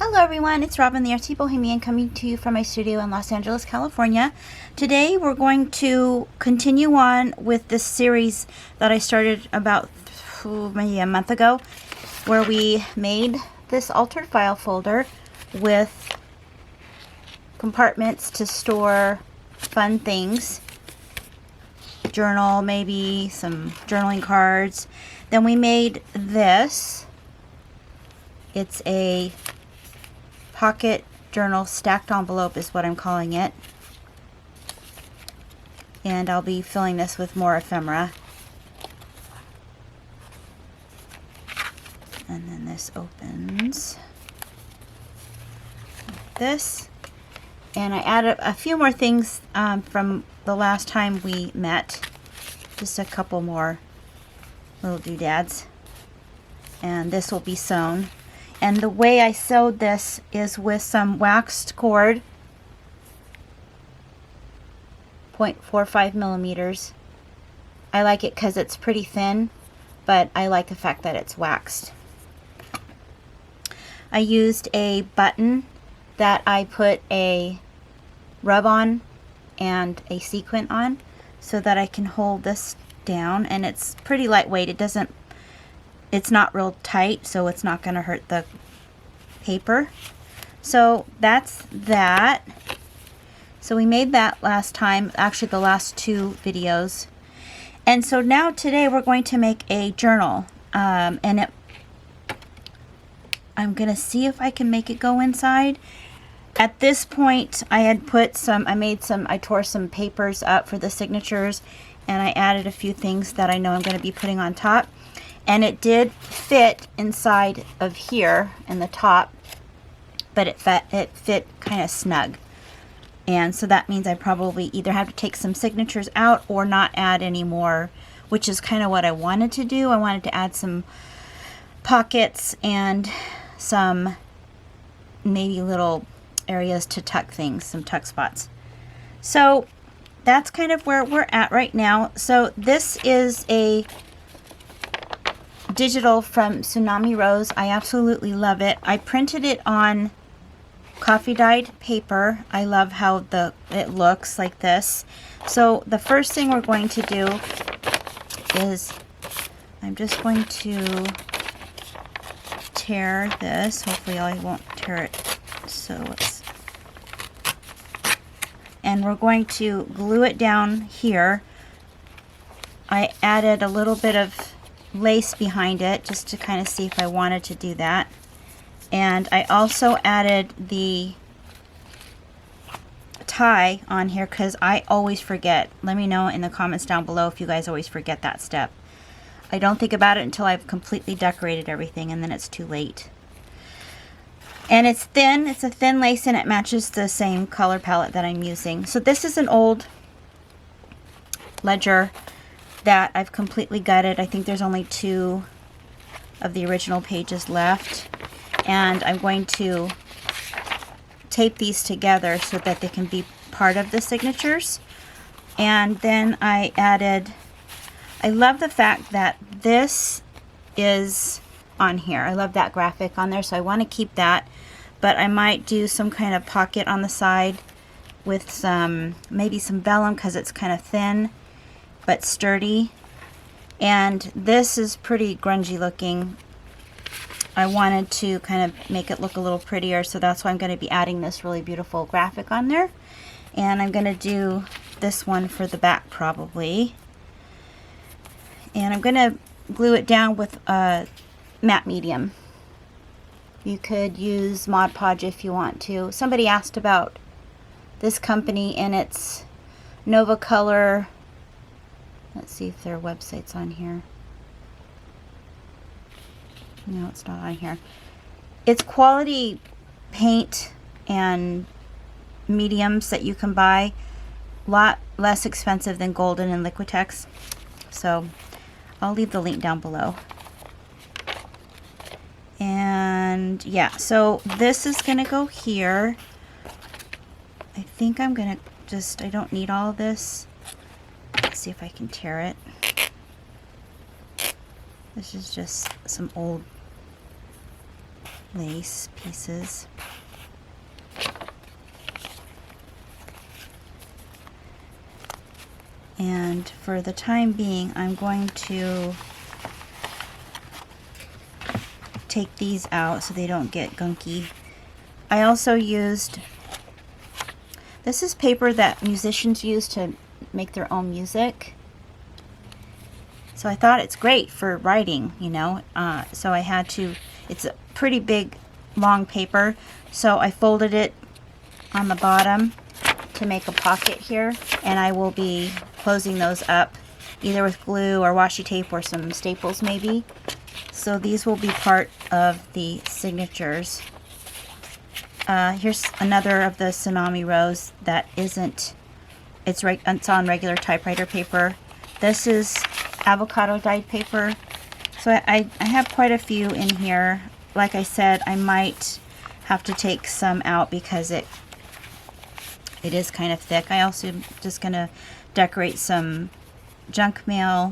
Hello everyone, it's Robin the Artsy Bohemian coming to you from my studio in Los Angeles, California. Today we're going to continue on with this series that I started about maybe a month ago, where we made this altered file folder with compartments to store fun things. Journal, maybe some journaling cards. Then we made this. It's a pocket journal stacked envelope is what I'm calling it. And I'll be filling this with more ephemera. And then this opens like this. And I added a few more things from the last time we met. Just a couple more little doodads. And this will be sewn. And the way I sewed this is with some waxed cord, 0.45 millimeters. I like it because it's pretty thin, but I like the fact that it's waxed. I used a button that I put a rub on and a sequin on so that I can hold this down, and it's pretty lightweight. It's not real tight, so it's not going to hurt the paper. So that's that. So we made that last time, actually the last two videos. And so now today we're going to make a journal. I'm going to see if I can make it go inside. At this point, I tore some papers up for the signatures, and I added a few things that I know I'm going to be putting on top. And it did fit inside of here in the top, but it fit kind of snug. And so that means I probably either have to take some signatures out or not add any more, which is kind of what I wanted to do. I wanted to add some pockets and some maybe little areas to tuck things, some tuck spots. So that's kind of where we're at right now. So this is a digital from Tsunami Rose. I absolutely love it. I printed it on coffee dyed paper. I love how it looks like this. So the first thing we're going to do is I'm just going to tear this. Hopefully I won't tear it. And we're going to glue it down here. I added a little bit of lace behind it just to kind of see if I wanted to do that. And I also added the tie on here because I always forget. Let me know in the comments down below if you guys always forget that step. I don't think about it until I've completely decorated everything, and then it's too late. And it's thin. It's a thin lace, and it matches the same color palette that I'm using. So this is an old ledger that I've completely gutted. I think there's only 2 of the original pages left. And I'm going to tape these together so that they can be part of the signatures. And then I love the fact that this is on here. I love that graphic on there, so I want to keep that. But I might do some kind of pocket on the side with maybe some vellum because it's kind of thin but sturdy. And this is pretty grungy looking. I wanted to kind of make it look a little prettier, so that's why I'm going to be adding this really beautiful graphic on there. And I'm going to do this one for the back probably. And I'm going to glue it down with matte medium. You could use Mod Podge if you want to. Somebody asked about this company, and it's Nova Color. Let's see if their website's on here. No, it's not on here. It's quality paint and mediums that you can buy. A lot less expensive than Golden and Liquitex. So I'll leave the link down below. And yeah, so this is going to go here. I think I'm going to I don't need all of this. Let's see if I can tear it. This is just some old lace pieces. And for the time being, I'm going to take these out so they don't get gunky. I also used, this is paper that musicians use to make their own music. So I thought it's great for writing, you know. So I had to, it's a pretty big, long paper. So I folded it on the bottom to make a pocket here. And I will be closing those up either with glue or washi tape or some staples maybe. So these will be part of the signatures. Here's another of the Tsunami Rose that isn't, it's on regular typewriter paper. This is avocado dyed paper. So I have quite a few in here. Like I said, I might have to take some out because it is kind of thick. I also am just gonna decorate some junk mail.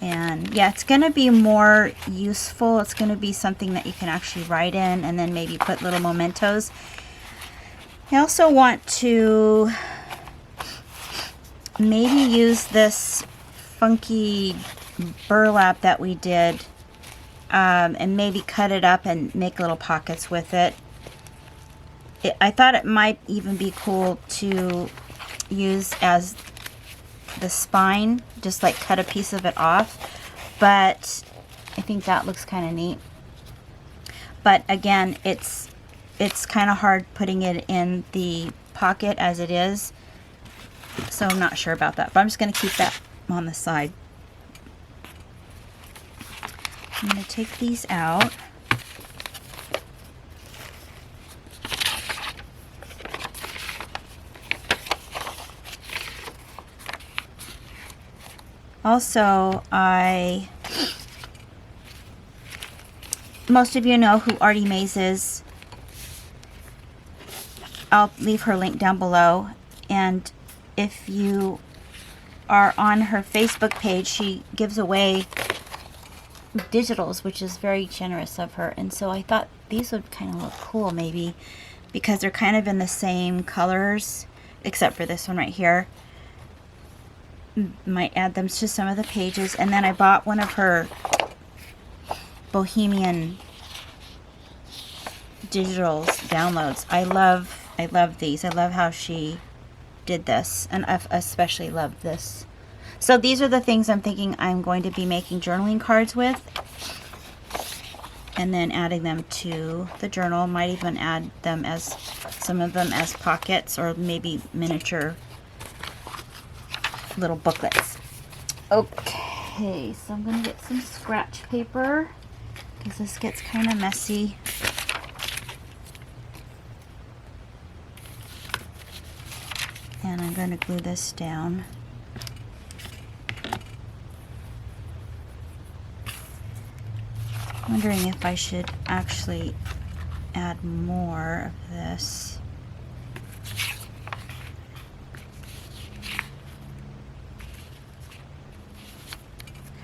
And yeah, it's gonna be more useful. It's gonna be something that you can actually write in and then maybe put little mementos. I also want to maybe use this funky burlap that we did and maybe cut it up and make little pockets with it. I thought it might even be cool to use as the spine, just like cut a piece of it off, but I think that looks kind of neat. But again, it's kind of hard putting it in the pocket as it is, so I'm not sure about that, but I'm just going to keep that on the side. I'm going to take these out. Also, most of you know who Artie Mays is. I'll leave her link down below. And if you are on her Facebook page, she gives away digitals, which is very generous of her. And so I thought these would kind of look cool maybe, because they're kind of in the same colors, except for this one right here. Might add them to some of the pages. And then I bought one of her Bohemian digitals downloads. I love these. I love how she did this, and I especially love this. So these are the things I'm thinking I'm going to be making journaling cards with, and then adding them to the journal. Might even add them as, some of them as pockets, or maybe miniature little booklets. Okay, so I'm going to get some scratch paper because this gets kind of messy. And I'm going to glue this down. Wondering if I should actually add more of this.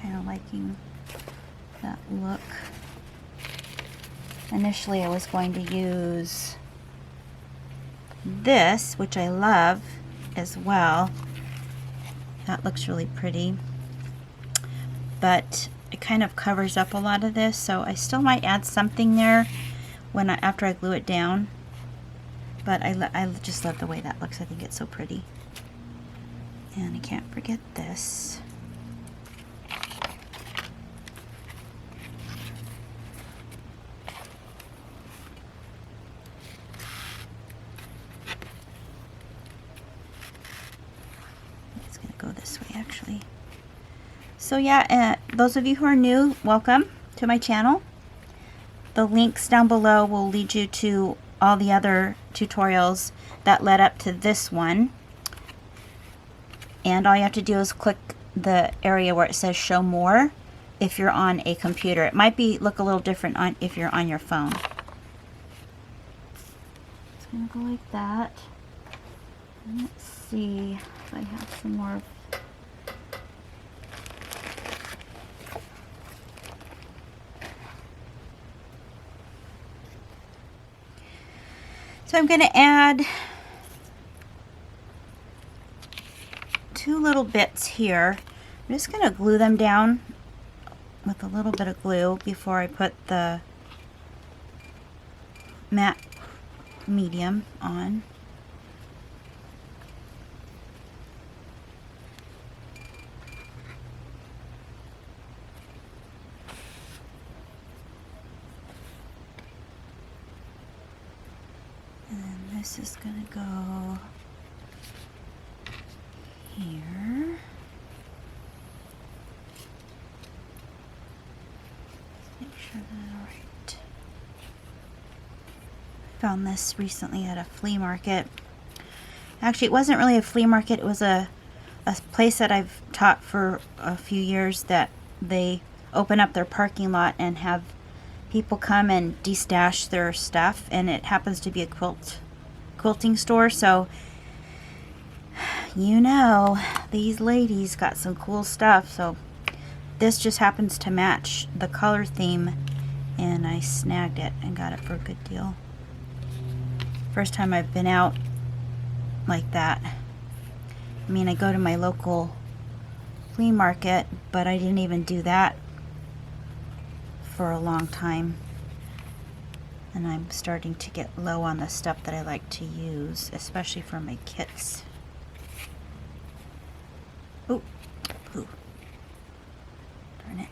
Kind of liking that look. Initially I was going to use this, which I love as well. That looks really pretty, but it kind of covers up a lot of this, so I still might add something there when after I glue it down. But I just love the way that looks. I think it's so pretty. And I can't forget this. Go this way actually. So yeah, those of you who are new, welcome to my channel. The links down below will lead you to all the other tutorials that led up to this one, and all you have to do is click the area where it says show more if you're on a computer. It might look a little different on if you're on your phone. It's gonna go like that. Let's see if I have some more. So I'm going to add 2 little bits here. I'm just going to glue them down with a little bit of glue before I put the matte medium on. And then this is going to go here. Make sure that's all right. I found this recently at a flea market. Actually, it wasn't really a flea market. It was a place that I've taught for a few years that they open up their parking lot and have people come and de-stash their stuff, and it happens to be a quilting store, so you know these ladies got some cool stuff. So this just happens to match the color theme, and I snagged it and got it for a good deal. First time I've been out like that. I mean, I go to my local flea market, but I didn't even do that for a long time. And I'm starting to get low on the stuff that I like to use, especially for my kits. Ooh, ooh. Darn it.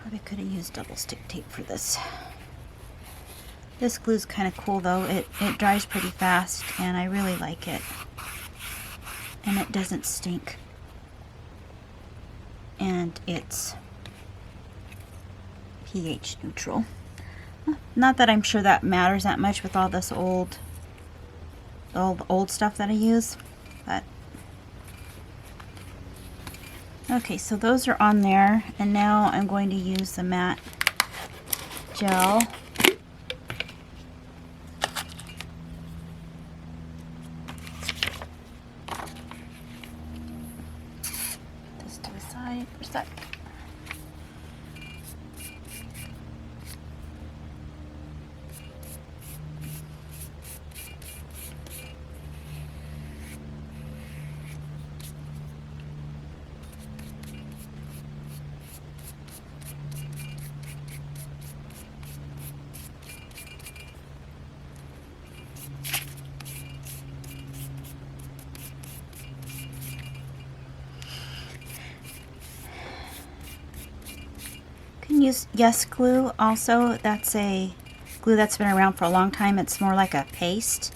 Probably could have used double stick tape for this. This glue's kind of cool though. It dries pretty fast and I really like it. And it doesn't stink. And it's pH neutral. Not that I'm sure that matters that much with all this all the old stuff that I use, but okay, so those are on there, and now I'm going to use the matte gel. Just to the side for a sec. Use Yes glue also. That's a glue that's been around for a long time. It's more like a paste,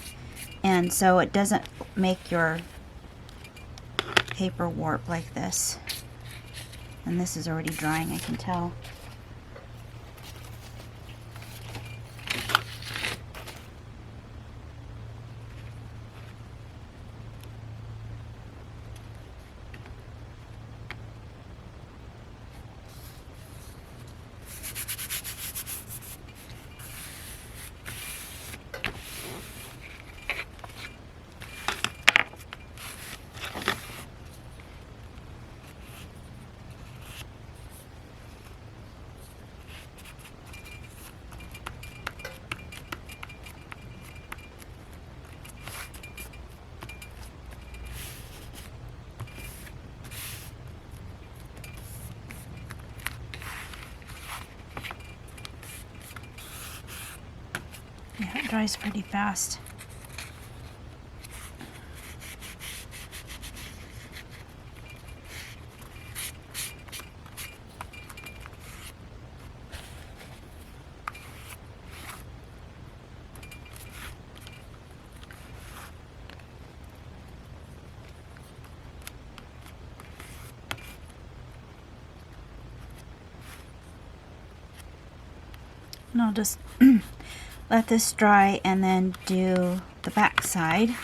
and so it doesn't make your paper warp like this. And this is already drying, I can tell. Yeah, it dries pretty fast. And I'll just let this dry and then do the back side.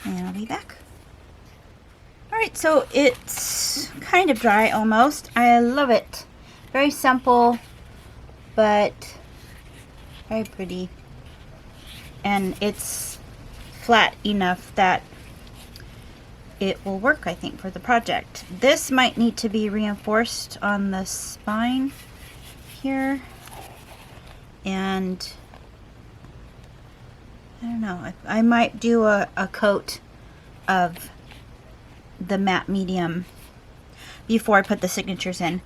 And I'll be back. Alright, so it's kind of dry almost. I love it. Very simple, but very pretty. And it's flat enough that it will work, I think, for the project. This might need to be reinforced on the spine here. And I don't know, I might do a coat of the matte medium before I put the signatures in.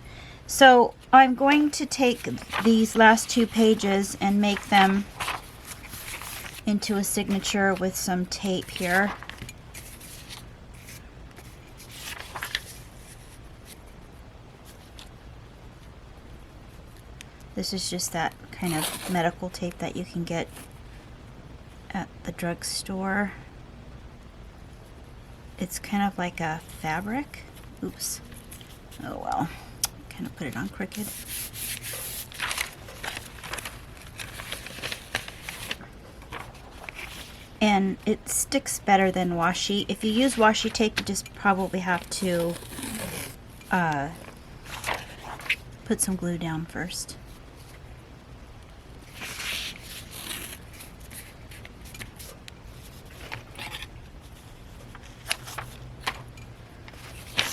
So I'm going to take these last 2 pages and make them into a signature with some tape here. This is just that kind of medical tape that you can get at the drugstore. It's kind of like a fabric. Oops. Oh well. Kind of put it on crooked. And it sticks better than washi. If you use washi tape, you just probably have to put some glue down first.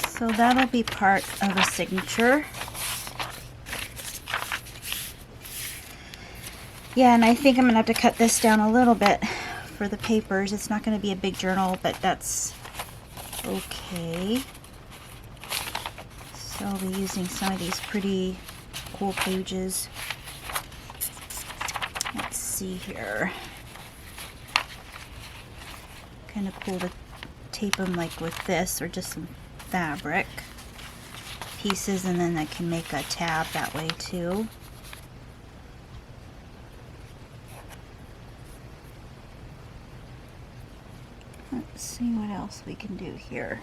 So that'll be part of a signature. Yeah, and I think I'm gonna have to cut this down a little bit for the papers. It's not gonna be a big journal, but that's okay. So I'll be using some of these pretty cool pages. Let's see here. Kind of cool to tape them like with this, or just some fabric pieces, and then I can make a tab that way too. Let's see what else we can do here.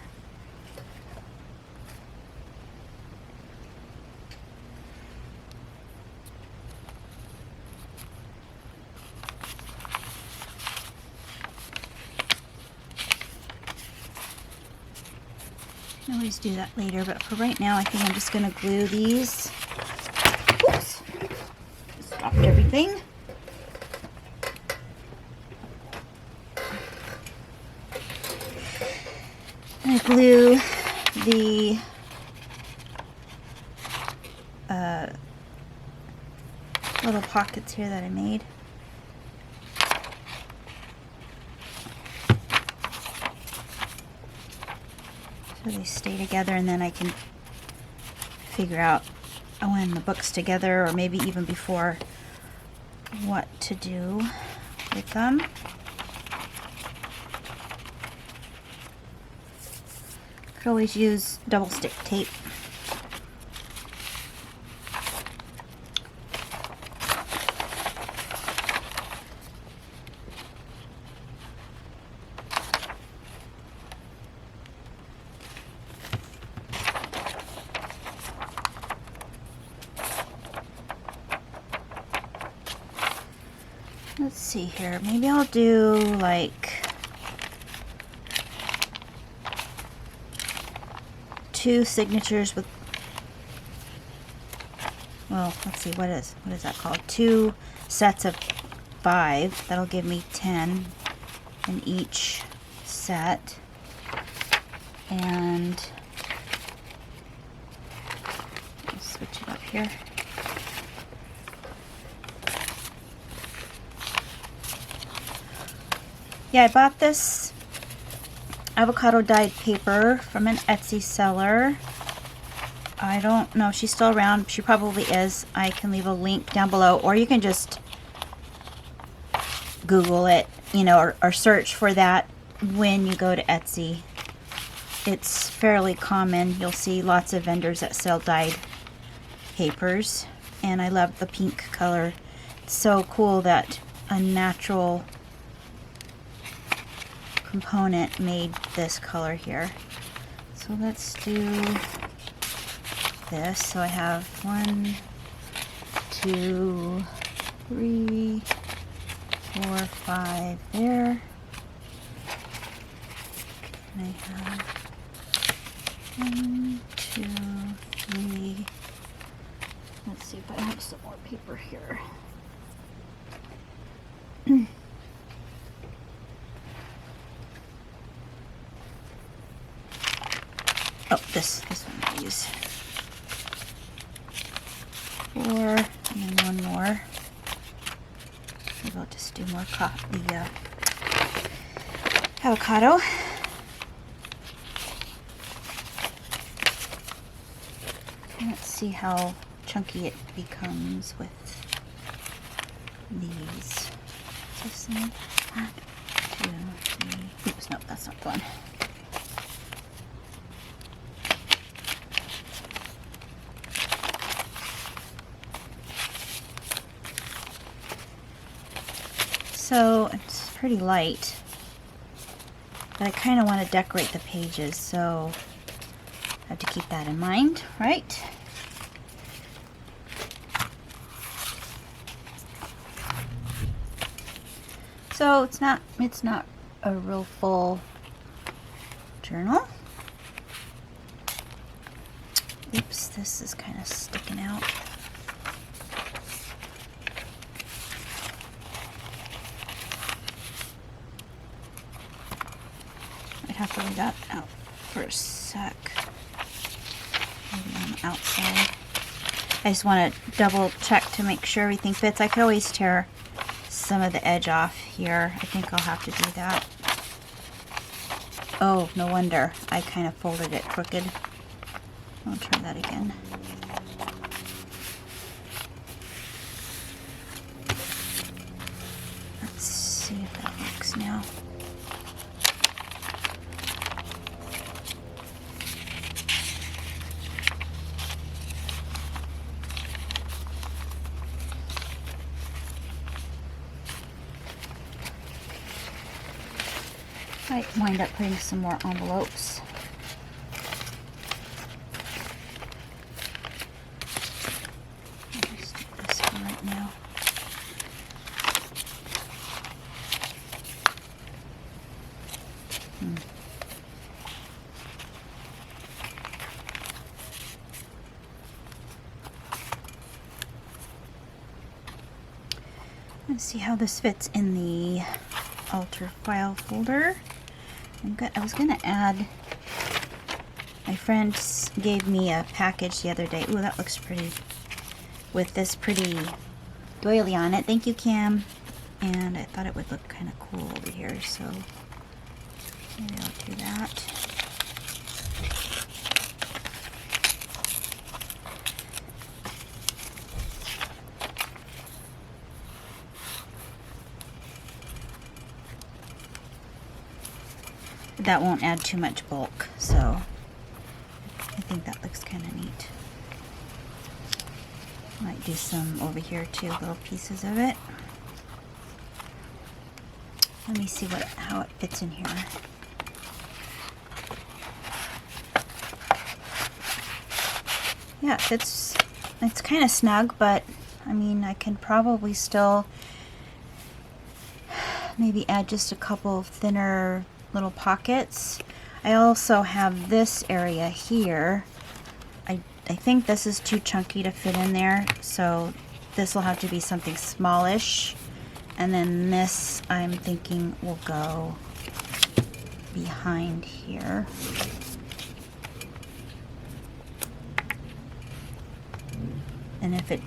I can always do that later, but for right now I think I'm just going to glue these. Oops! Just dropped everything. I glue the little pockets here that I made. So they stay together, and then I can figure out when the book's together, or maybe even before, what to do with them. Could always use double stick tape. Let's see here. Maybe I'll do like 2 signatures with, well, let's see, what is that called? 2 sets of 5. That'll give me 10 in each set. And let's switch it up here. Yeah, I bought this avocado dyed paper from an Etsy seller. I don't know if she's still around. She probably is. I can leave a link down below, or you can just Google it, you know, or search for that when you go to Etsy. It's fairly common. You'll see lots of vendors that sell dyed papers, and I love the pink color. It's so cool that a natural component made this color here. So let's do this. So I have 1, 2, 3, 4, 5 there. And I have 1, 2, 3. Let's see if I have some more paper here. Oh, this one I'll use. 4 and one more. Maybe I'll just do more the avocado. And let's see how chunky it becomes with these. Is this one? 1, 2, 3. Oops, no, that's not the one. So it's pretty light, but I kind of want to decorate the pages, so I have to keep that in mind, right? So it's not a real full journal. Oops, this is kind of sticking out. I'd have to leave that out for a sec. Maybe on the outside. I just want to double check to make sure everything fits. I could always tear some of the edge off here. I think I'll have to do that. Oh, no wonder. I kind of folded it crooked. I'll try that again. Let's see if that works now. I might wind up putting some more envelopes. I'll just do this one right now. Let's see how this fits in the altar file folder. I was gonna add, my friend gave me a package the other day. Ooh, that looks pretty, with this pretty doily on it. Thank you, Cam. And I thought it would look kind of cool over here, so maybe I'll do that. That won't add too much bulk, so I think that looks kind of neat. Might do some over here too, little pieces of it. Let me see how it fits in here. Yeah, it's kind of snug, but I mean, I can probably still maybe add just a couple of thinner little pockets. I also have this area here. I think this is too chunky to fit in there, so this will have to be something smallish. And then this, I'm thinking, will go behind here. And if it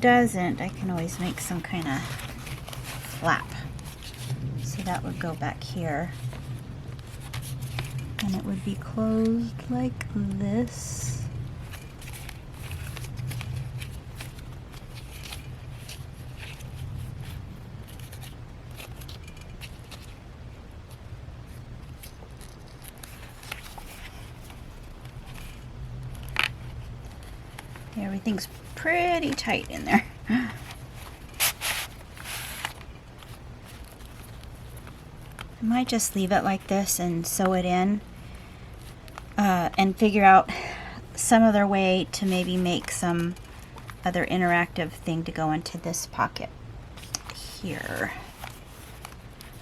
doesn't, I can always make some kind of flap. So that would go back here. And it would be closed like this. Everything's pretty tight in there. I might just leave it like this and sew it in. And figure out some other way to maybe make some other interactive thing to go into this pocket. here.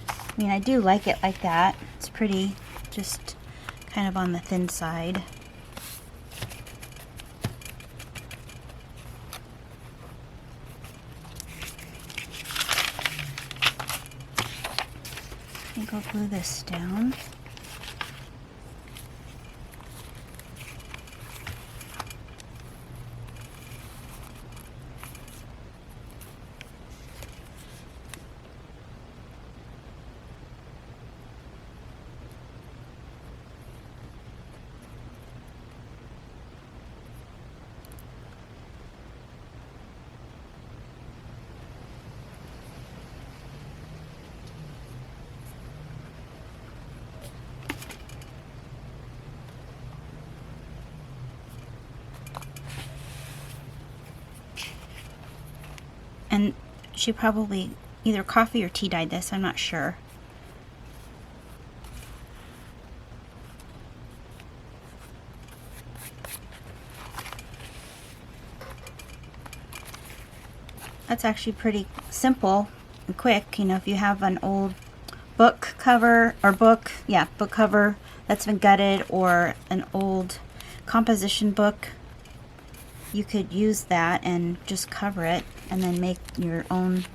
I mean, I do like it like that. It's pretty, just kind of on the thin side. I think I'll glue this down. And she probably either coffee or tea dyed this, I'm not sure. That's actually pretty simple and quick. You know, if you have an old book cover or book cover that's been gutted, or an old composition book, you could use that and just cover it and then make your own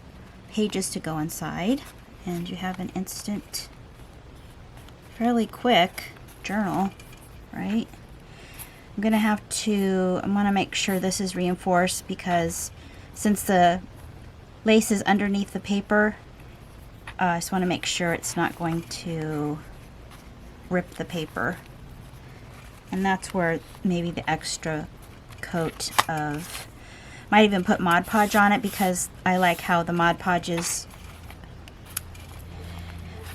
pages to go inside, and you have an instant, fairly quick journal, right? I'm gonna make sure this is reinforced, because since the lace is underneath the paper, I just want to make sure it's not going to rip the paper. And that's where maybe the extra coat of, might even put Mod Podge on it, because I like how the Mod Podge is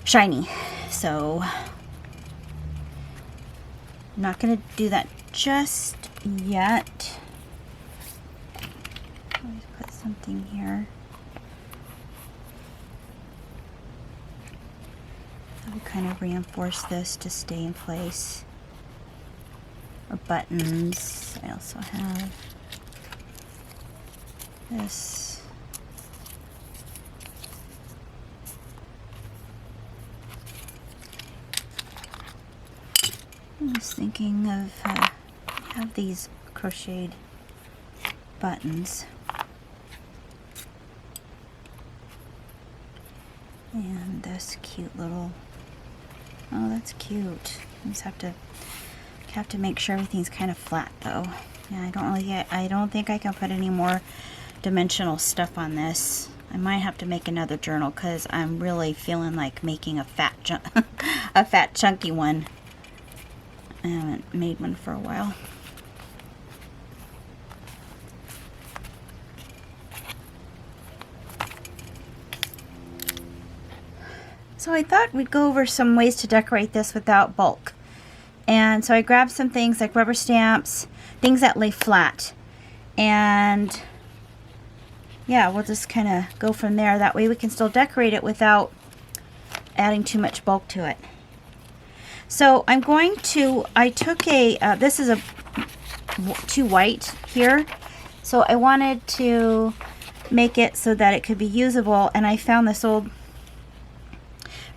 shiny. So I'm not going to do that just yet. Let me put something here. I'll kind of reinforce this to stay in place. Or buttons. I also have this. I was thinking of have these crocheted buttons, and this cute little, oh, that's cute. I just have to make sure everything's kind of flat though. Yeah, I don't think I can put any more dimensional stuff on this. I might have to make another journal, because I'm really feeling like making a fat chunky one. I haven't made one for a while. So I thought we'd go over some ways to decorate this without bulk. And so I grabbed some things like rubber stamps, things that lay flat. And yeah, we'll just kind of go from there. That way we can still decorate it without adding too much bulk to it. So I'm going to, I took a, this is a too white here. So I wanted to make it so that it could be usable. And I found this old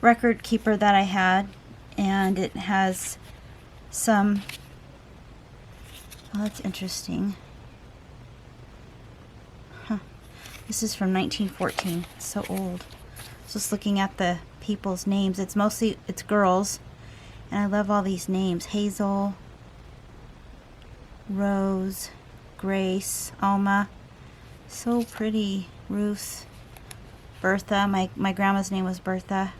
record keeper that I had, and it has some, oh, that's interesting. Huh. This is from 1914. It's so old. Just looking at the people's names. It's mostly, it's girls. And I love all these names. Hazel, Rose, Grace, Alma. So pretty. Ruth, Bertha. My grandma's name was Bertha.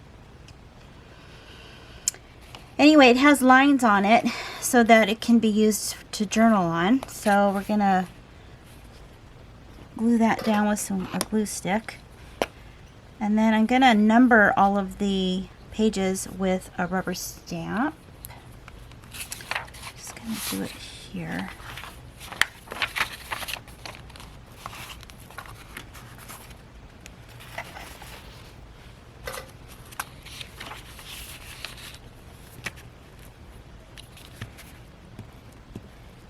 Anyway, it has lines on it so that it can be used to journal on. So we're going to glue that down with a glue stick. And then I'm going to number all of the pages with a rubber stamp. Just going to do it here.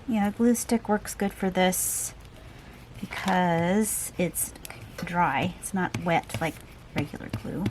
Yeah, a glue stick works good for this because it's dry. It's not wet like regular glue.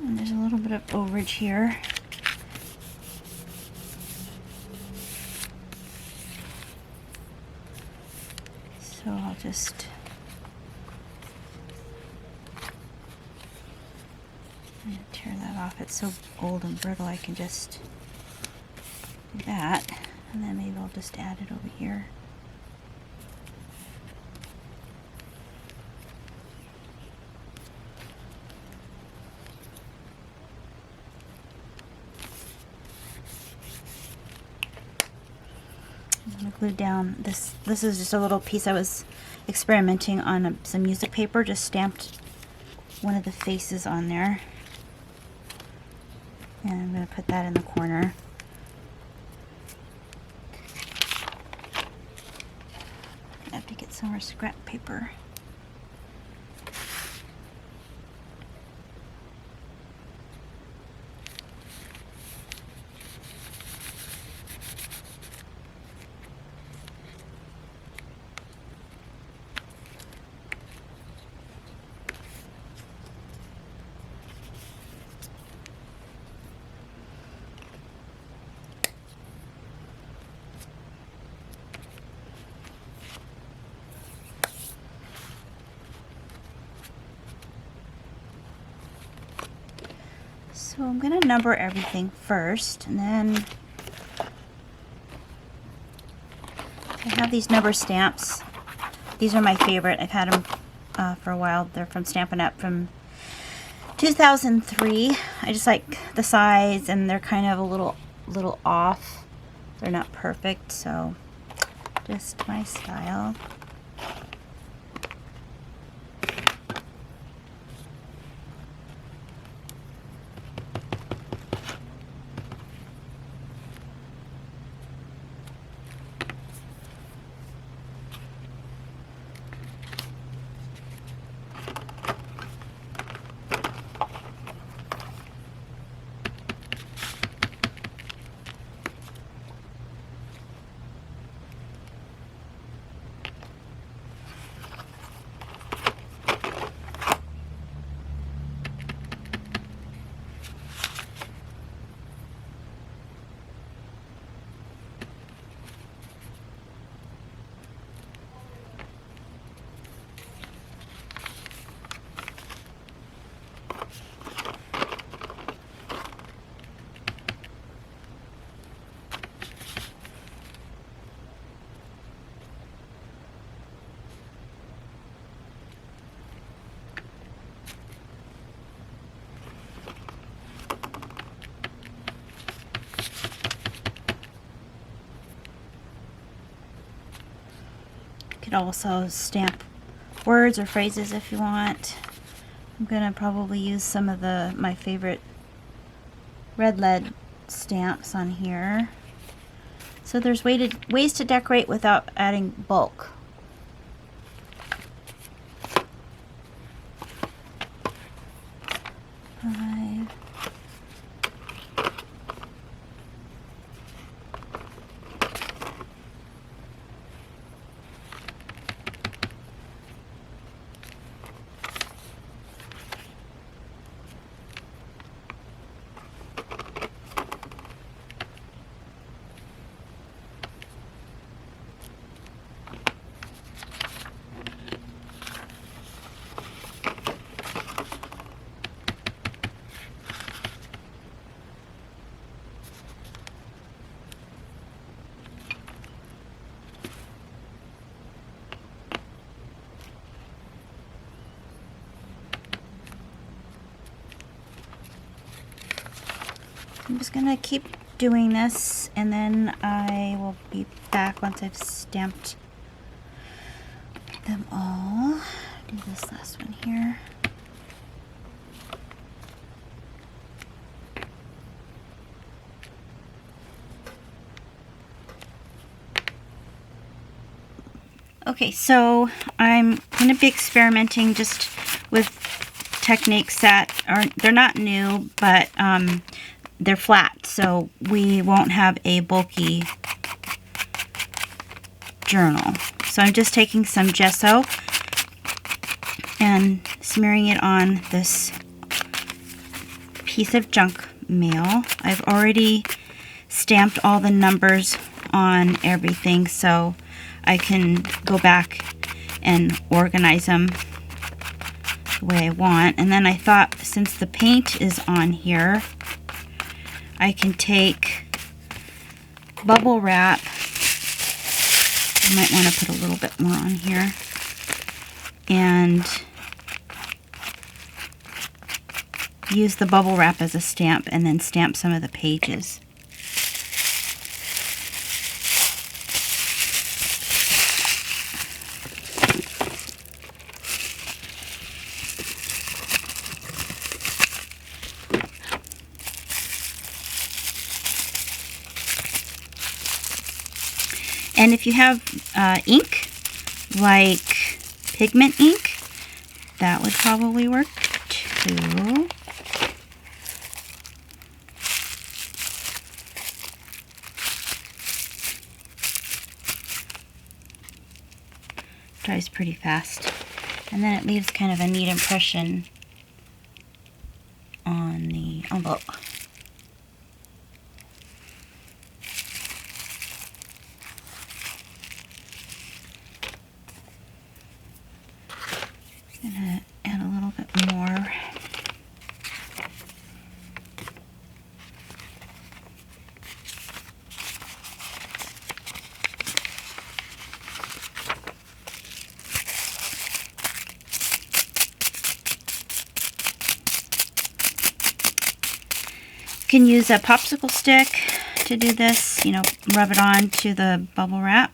And there's a little bit of overage here. So I'll just tear that off. It's so old and brittle, I can just do that. And then maybe I'll just add it over here. I'm going to glue down this. This is just a little piece. I was experimenting on some music paper, just stamped one of the faces on there. And I'm going to put that in the corner. I have to get some more scrap paper. So I'm going to number everything first, and then I have these number stamps. These are my favorite. I've had them for a while. They're from Stampin' Up! From 2003. I just like the size, and they're kind of a little off. They're not perfect, so just my style. You could also stamp words or phrases if you want. I'm gonna probably use some of my favorite red lead stamps on here. So there's ways to decorate without adding bulk. I'm just gonna keep doing this, and then I will be back once I've stamped them all. Do this last one here. Okay, so I'm going to be experimenting just with techniques that they're not new, but they're flat, so we won't have a bulky journal. So I'm just taking some gesso and smearing it on this piece of junk mail. I've already stamped all the numbers on everything, so I can go back and organize them the way I want. And then I thought, since the paint is on here, I can take bubble wrap. I might want to put a little bit more on here. And use the bubble wrap as a stamp and then stamp some of the pages. And if you have ink, like pigment ink, that would probably work too. Dries pretty fast. And then it leaves kind of a neat impression on the envelope. I'm gonna add a little bit more. You can use a popsicle stick to do this, you know, rub it on to the bubble wrap.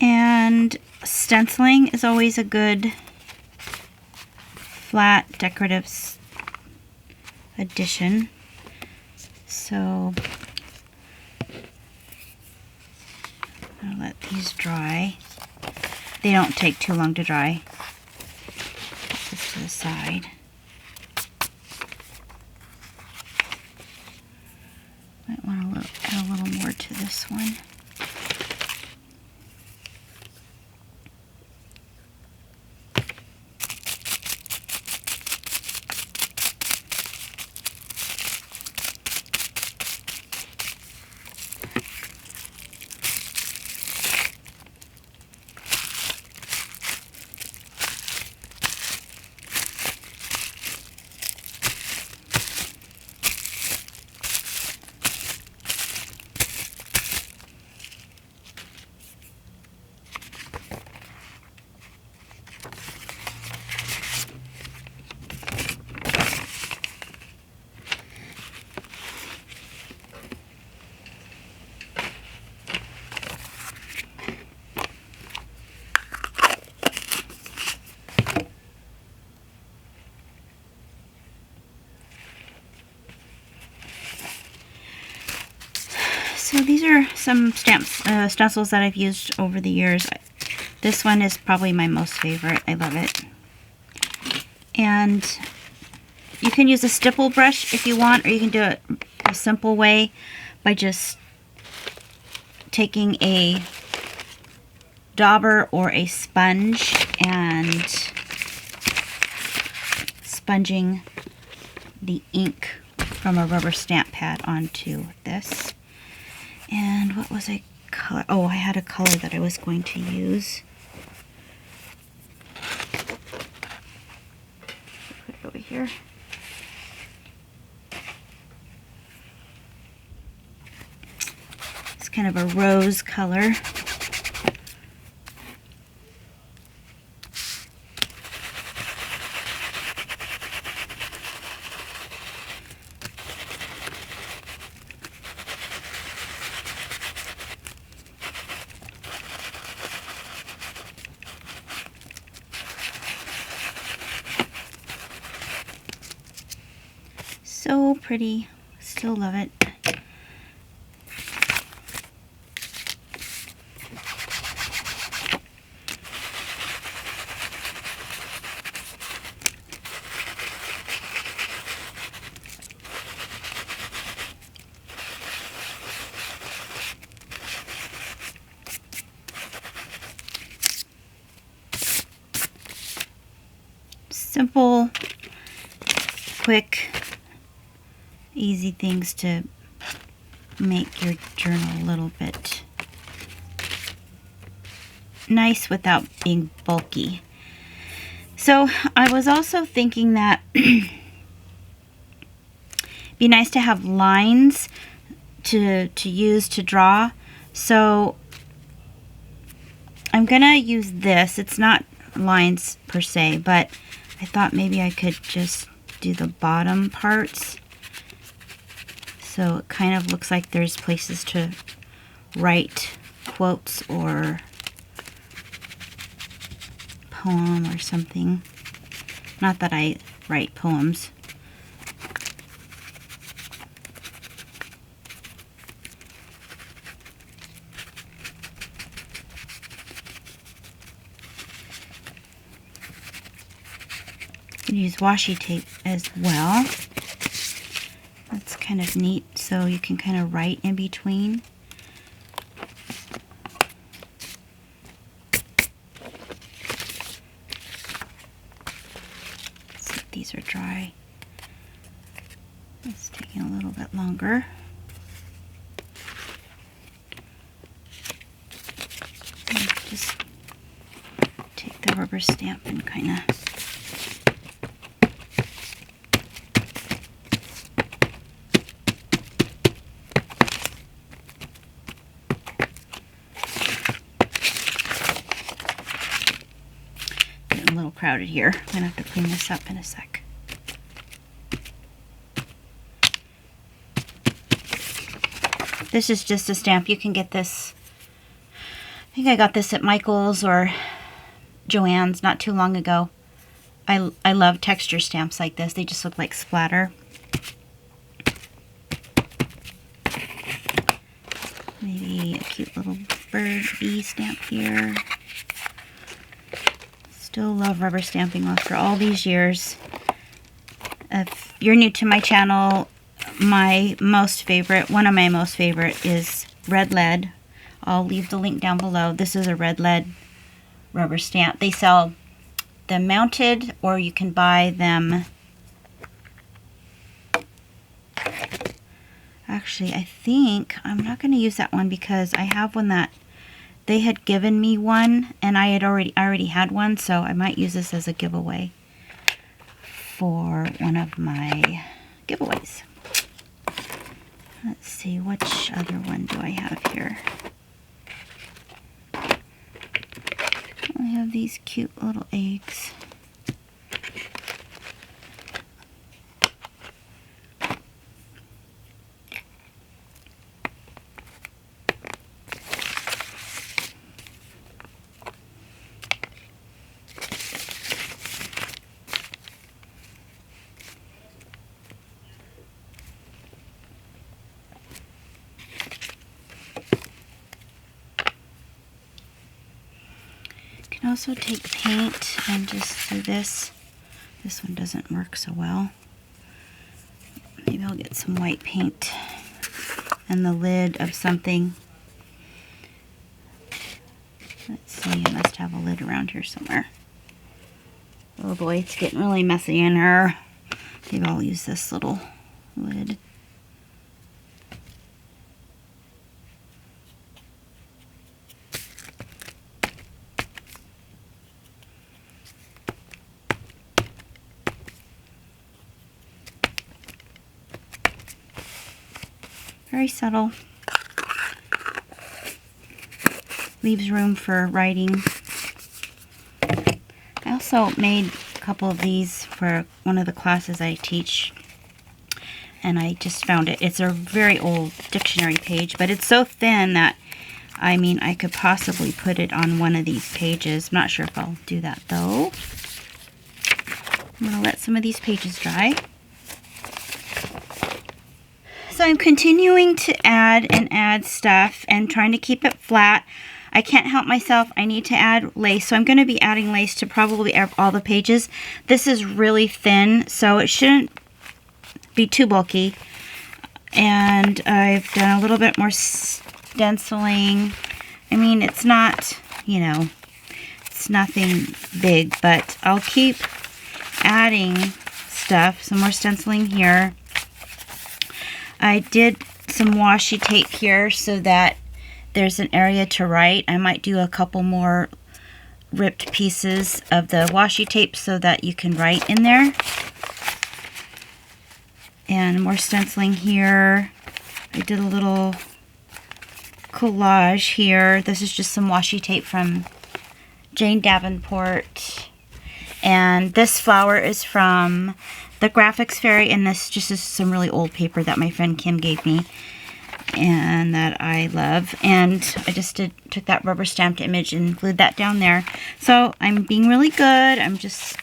And stenciling is always a good flat decorative addition. So I'll let these dry. They don't take too long to dry. Put this to the side. Might want to add a little more to this one. So these are some stencils that I've used over the years. This one is probably my most favorite. I love it. And you can use a stipple brush if you want, or you can do it a simple way by just taking a dauber or a sponge and sponging the ink from a rubber stamp pad onto this. And what was I color. Oh, I had a color that I was going to use. Put it over here. It's kind of a rose color. So pretty. Still love it. Simple, quick, easy things to make your journal a little bit nice without being bulky. So I was also thinking that it'd be nice to have lines to use to draw. So I'm gonna use this. It's not lines per se, but I thought maybe I could just do the bottom parts. So it kind of looks like there's places to write quotes or poem or something. Not that I write poems. You can use washi tape as well. That's kind of neat, so you can kind of write in between. See if these are dry. It's taking a little bit longer. And just take the rubber stamp and kind of crowded here. I'm gonna have to clean this up in a sec. This is just a stamp. You can get this, I think I got this at Michael's or Joann's not too long ago. I love texture stamps like this. They just look like splatter. Maybe a cute little bird bee stamp here. Still love rubber stamping after all these years. If you're new to my channel, one of my most favorite is red lead. I'll leave the link down below. This is a red lead rubber stamp. They sell them mounted, or you can buy them. Actually, I think I'm not going to use that one because I have one that they had given me one, and I already had one, so I might use this as a giveaway for one of my giveaways. Let's see, which other one do I have here? I have these cute little eggs. You can also take paint and just do this. This one doesn't work so well. Maybe I'll get some white paint and the lid of something. Let's see, I must have a lid around here somewhere. Oh boy, it's getting really messy in here. Maybe I'll use this little lid. Very subtle. Leaves room for writing. I also made a couple of these for one of the classes I teach, and I just found it. It's a very old dictionary page, but it's so thin that, I mean, I could possibly put it on one of these pages. I'm not sure if I'll do that though. I'm going to let some of these pages dry. So I'm continuing to add stuff and trying to keep it flat. I can't help myself. I need to add lace. So I'm going to be adding lace to probably all the pages. This is really thin, so it shouldn't be too bulky. And I've done a little bit more stenciling. I mean, it's not, you know, it's nothing big, but I'll keep adding stuff. Some more stenciling here. I did some washi tape here so that there's an area to write. I might do a couple more ripped pieces of the washi tape so that you can write in there. And more stenciling here. I did a little collage here. This is just some washi tape from Jane Davenport. And this flower is from the Graphics Fairy, and this just is some really old paper that my friend Kim gave me and that I love. And I just took that rubber stamped image and glued that down there. So I'm being really good. I'm just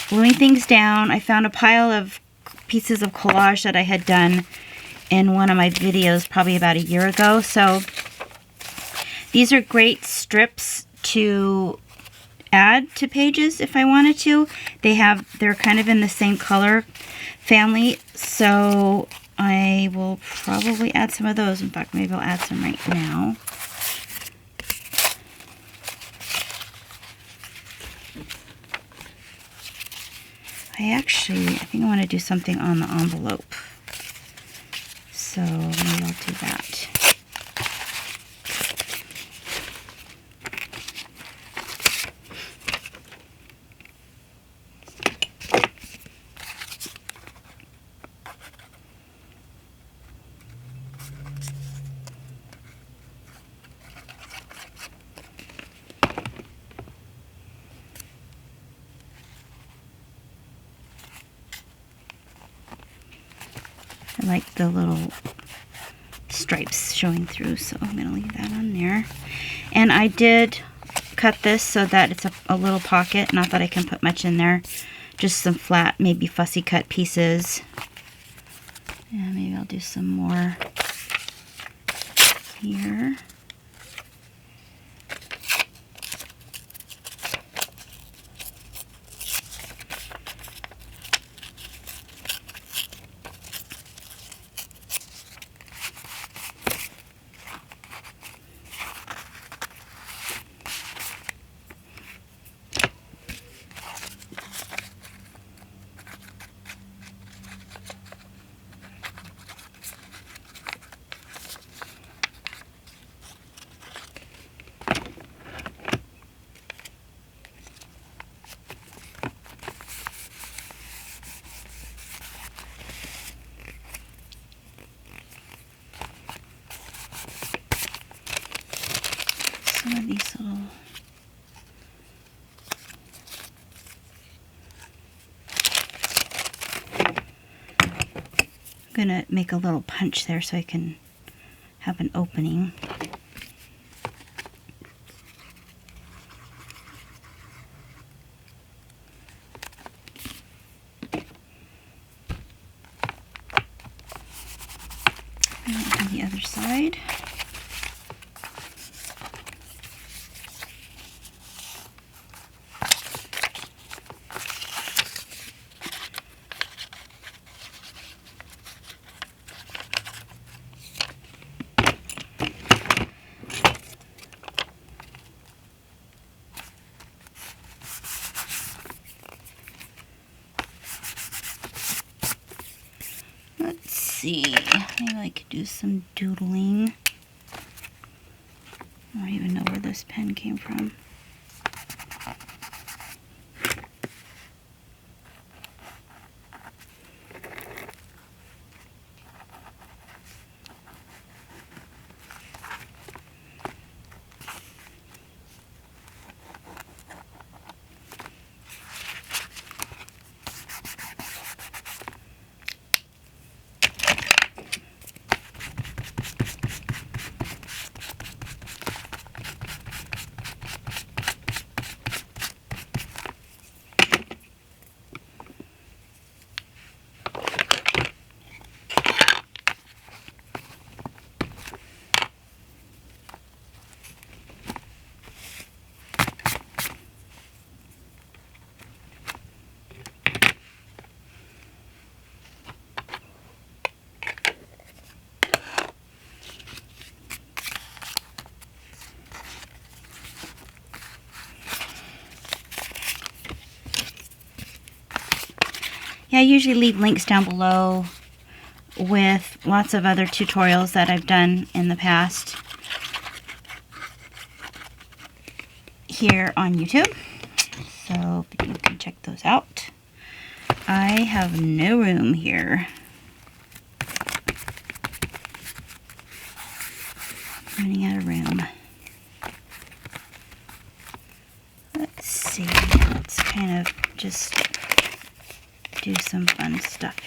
gluing things down. I found a pile of pieces of collage that I had done in one of my videos probably about a year ago. So these are great strips to add to pages if I wanted to. They're kind of in the same color family, so I will probably add some of those. In fact, maybe I'll add some right now. I think I want to do something on the envelope, so maybe I'll do that. I like the little stripes showing through, so I'm going to leave that on there. And I did cut this so that it's a little pocket. Not that I can put much in there. Just some flat, maybe fussy cut pieces. And maybe I'll do some more here. Some of these little I'm going to make a little punch there so I can have an opening. And on the other side. Let's see, maybe I could do some doodling. I don't even know where this pen came from. Yeah, I usually leave links down below with lots of other tutorials that I've done in the past here on YouTube. So you can check those out. I have no room here. Running out of room. Let's see. Let's kind of just do some fun stuff.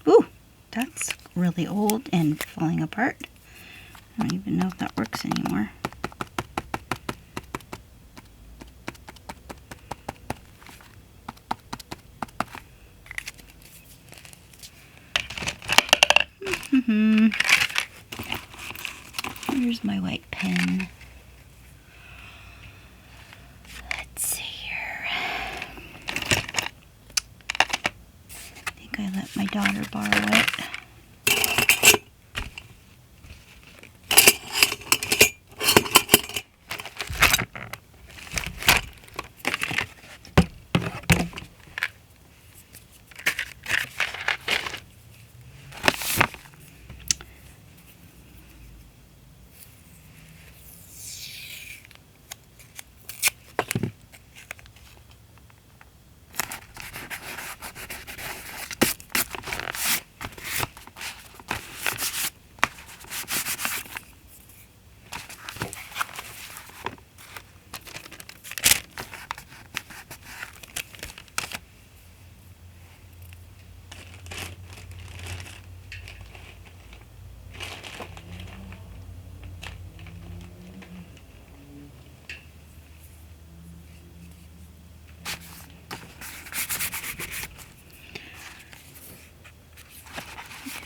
Ooh, that's really old and falling apart. I don't even know if that works anymore. Here's my white pen. Let's see here. I think I let my daughter borrow it.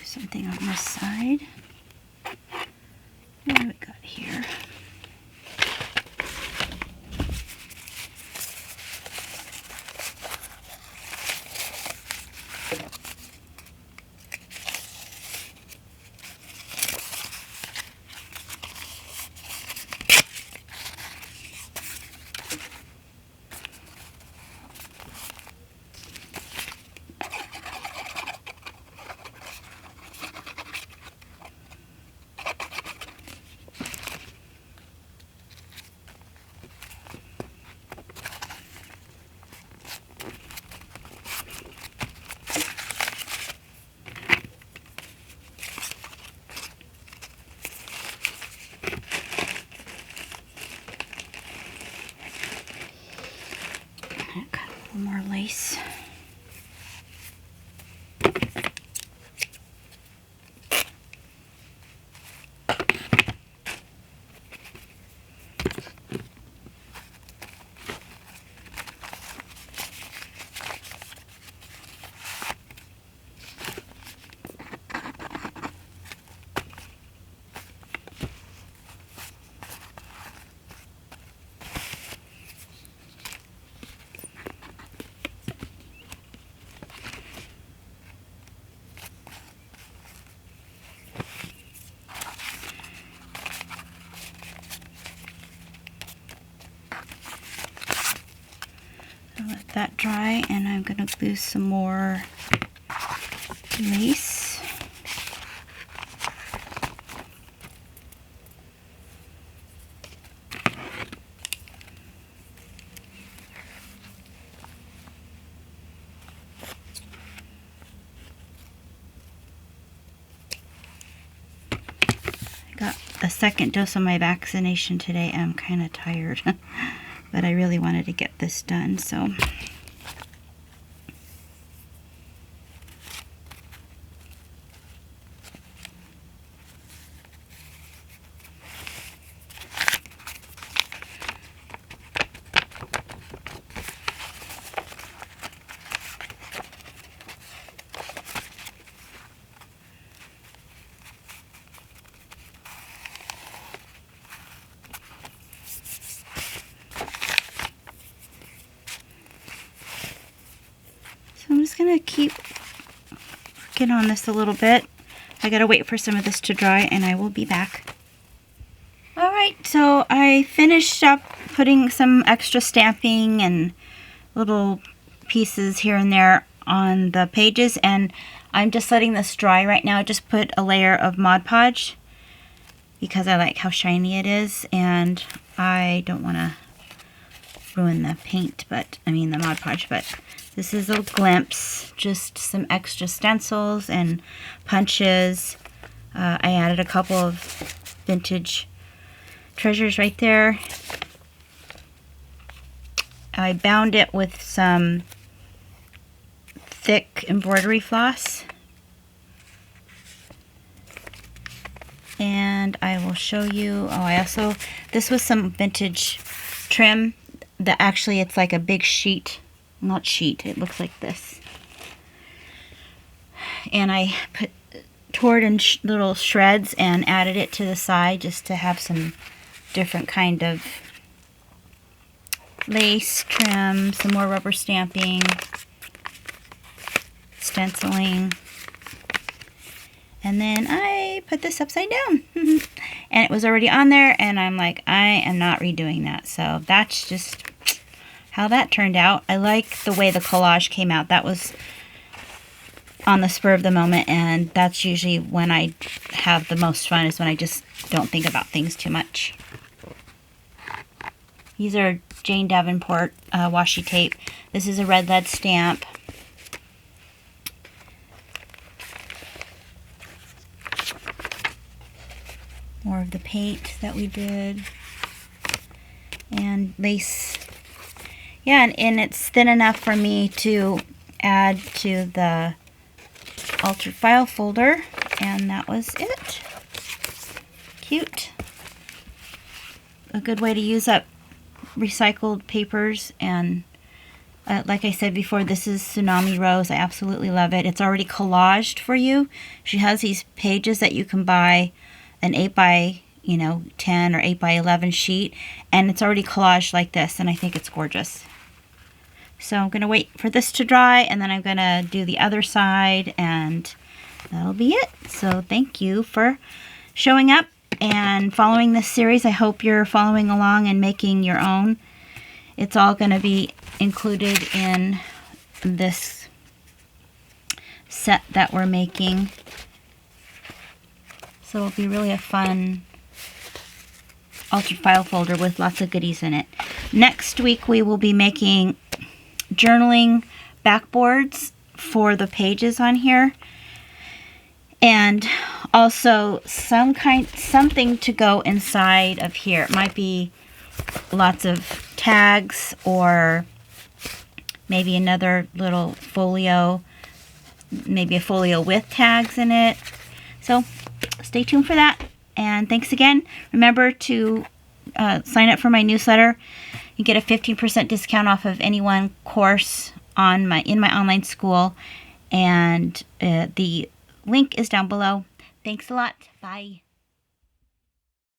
Something on this side. What do we got here? Got a little more lace. Let that dry, and I'm going to glue some more lace. second dose of my vaccination today. I'm kind of tired, but I really wanted to get this done, so. So I'm just going to keep working on this a little bit. I got to wait for some of this to dry and I will be back. Alright, so I finished up putting some extra stamping and little pieces here and there on the pages, and I'm just letting this dry right now. I just put a layer of Mod Podge because I like how shiny it is, and I don't want to ruin the paint, but I mean the Mod Podge, but this is a glimpse, just some extra stencils and punches. I added a couple of vintage treasures right there. I bound it with some thick embroidery floss. And I will show you, this was some vintage trim that actually it's like a big sheet. Not sheet, it looks like this. And I tore it in little shreds and added it to the side just to have some different kind of lace trim, some more rubber stamping, stenciling. And then I put this upside down. And it was already on there, and I'm like, I am not redoing that. So that's just how that turned out. I like the way the collage came out. That was on the spur of the moment, and that's usually when I have the most fun, is when I just don't think about things too much. These are Jane Davenport washi tape. This is a red lead stamp. More of the paint that we did. And lace. Yeah, and it's thin enough for me to add to the altered file folder. And that was it. Cute. A good way to use up recycled papers. And like I said before, this is Tsunami Rose. I absolutely love it. It's already collaged for you. She has these pages that you can buy an 8 by 10 or 8 by 11 sheet, and it's already collaged like this, and I think it's gorgeous. So I'm going to wait for this to dry, and then I'm going to do the other side, and that'll be it. So thank you for showing up and following this series. I hope you're following along and making your own. It's all going to be included in this set that we're making. So it'll be really a fun altered file folder with lots of goodies in it. Next week we will be making journaling backboards for the pages on here, and also something to go inside of here. It might be lots of tags, or maybe another little folio, maybe a folio with tags in it. So stay tuned for that, and thanks again. Remember to sign up for my newsletter. You get a 15% discount off of any one course in my online school, and the link is down below. Thanks a lot. Bye.